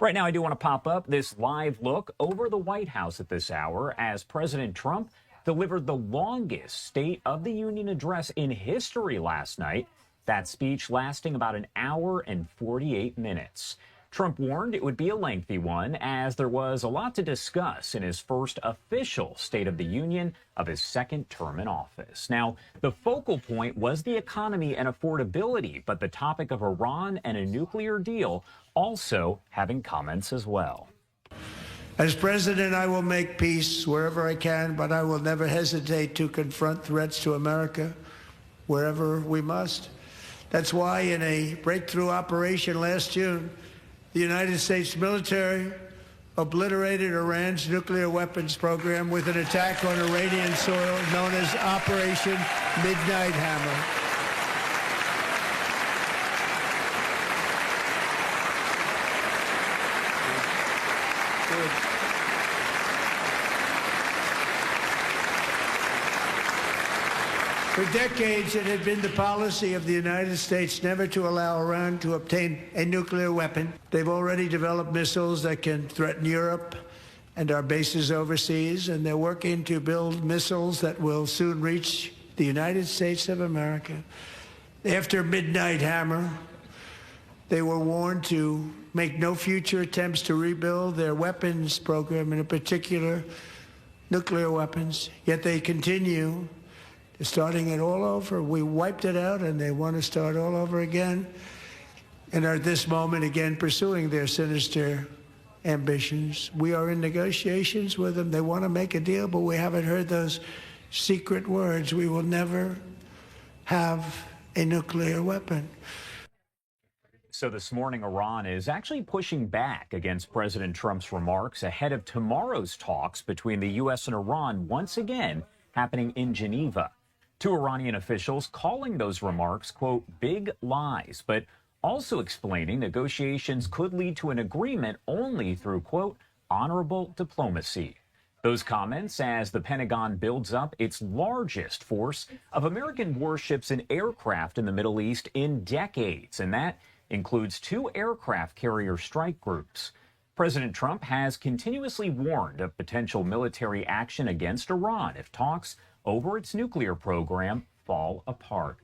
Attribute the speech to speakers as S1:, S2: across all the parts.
S1: Right now, I do want to pop up this live look over the White House at this hour as President Trump delivered the longest State of the Union address in history last night. That speech lasting about an hour and 48 minutes. Trump warned it would be a lengthy one, as there was a lot to discuss in his first official State of the Union of his second term in office. Now, the focal point was the economy and affordability, but the topic of Iran and a nuclear deal also having comments as well.
S2: As president, I will make peace wherever I can, but I will never hesitate to confront threats to America wherever we must. That's why in a breakthrough operation last June, the United States military obliterated Iran's nuclear weapons program with an attack on Iranian soil known as Operation Midnight Hammer. For decades, it had been the policy of the United States never to allow Iran to obtain a nuclear weapon. They've already developed missiles that can threaten Europe and our bases overseas, and they're working to build missiles that will soon reach the United States of America. After Midnight Hammer, they were warned to make no future attempts to rebuild their weapons program, and in particular, nuclear weapons. Yet they continue starting it all over. We wiped it out, and they want to start all over again, and are at this moment again pursuing their sinister ambitions. We are in negotiations with them. They want to make a deal, but we haven't heard those secret words. We will never have a nuclear weapon.
S1: So this morning, Iran is actually pushing back against President Trump's remarks ahead of tomorrow's talks between the U.S. and Iran once again happening in Geneva. Two Iranian officials calling those remarks, quote, big lies, but also explaining negotiations could lead to an agreement only through, quote, honorable diplomacy. Those comments as the Pentagon builds up its largest force of American warships and aircraft in the Middle East in decades, and that includes 2 aircraft carrier strike groups. President Trump has continuously warned of potential military action against Iran if talks over its nuclear program fall apart.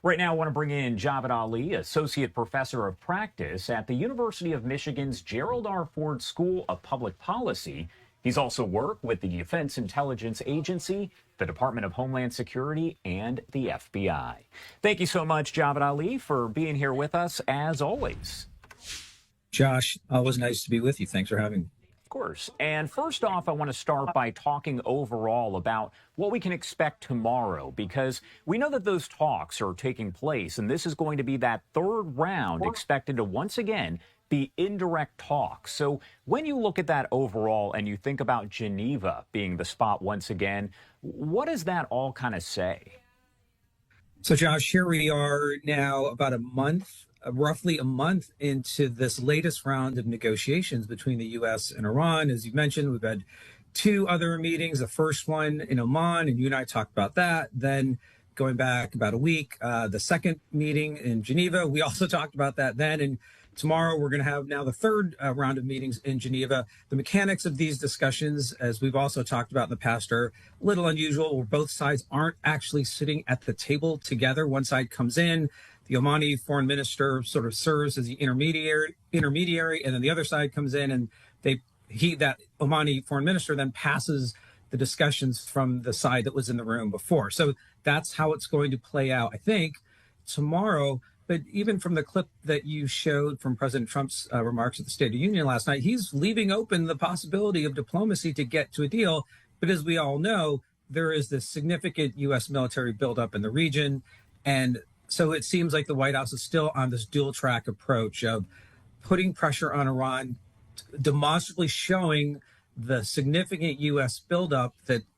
S1: Right now, I want to bring in Javad Ali, Associate Professor of Practice at the University of Michigan's Gerald R. Ford School of Public Policy. He's also worked with the Defense Intelligence Agency, the Department of Homeland Security, and the FBI. Thank you so much, Javad Ali, for being here with us, as always.
S3: Josh, always nice to be with you. Thanks for having me.
S1: Of course. And first off, I want to start by talking overall about what we can expect tomorrow, because we know that those talks are taking place, and this is going to be that third round expected to once again be indirect talks. So when you look at that overall and you think about Geneva being the spot once again, what does that all kind of say?
S3: So, Josh, here we are now about roughly a month into this latest round of negotiations between the U.S. and Iran. As you mentioned, we've had 2 other meetings, the first one in Oman, and you and I talked about that. Then going back about a week, the second meeting in Geneva, we also talked about that then. And tomorrow we're going to have now the third round of meetings in Geneva. The mechanics of these discussions, as we've also talked about in the past, are a little unusual, where both sides aren't actually sitting at the table together. One side comes in, the Omani foreign minister sort of serves as the intermediary, and then the other side comes in, and that Omani foreign minister then passes the discussions from the side that was in the room before. So that's how it's going to play out, I think, tomorrow. But even from the clip that you showed from President Trump's remarks at the State of the Union last night, he's leaving open the possibility of diplomacy to get to a deal. But as we all know, there is this significant U.S. military buildup in the region, and so it seems like the White House is still on this dual track approach of putting pressure on Iran, demonstrably showing the significant U.S. buildup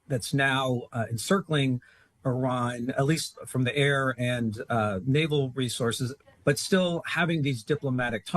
S3: that's now encircling Iran, at least from the air and naval resources, but still having these diplomatic talks.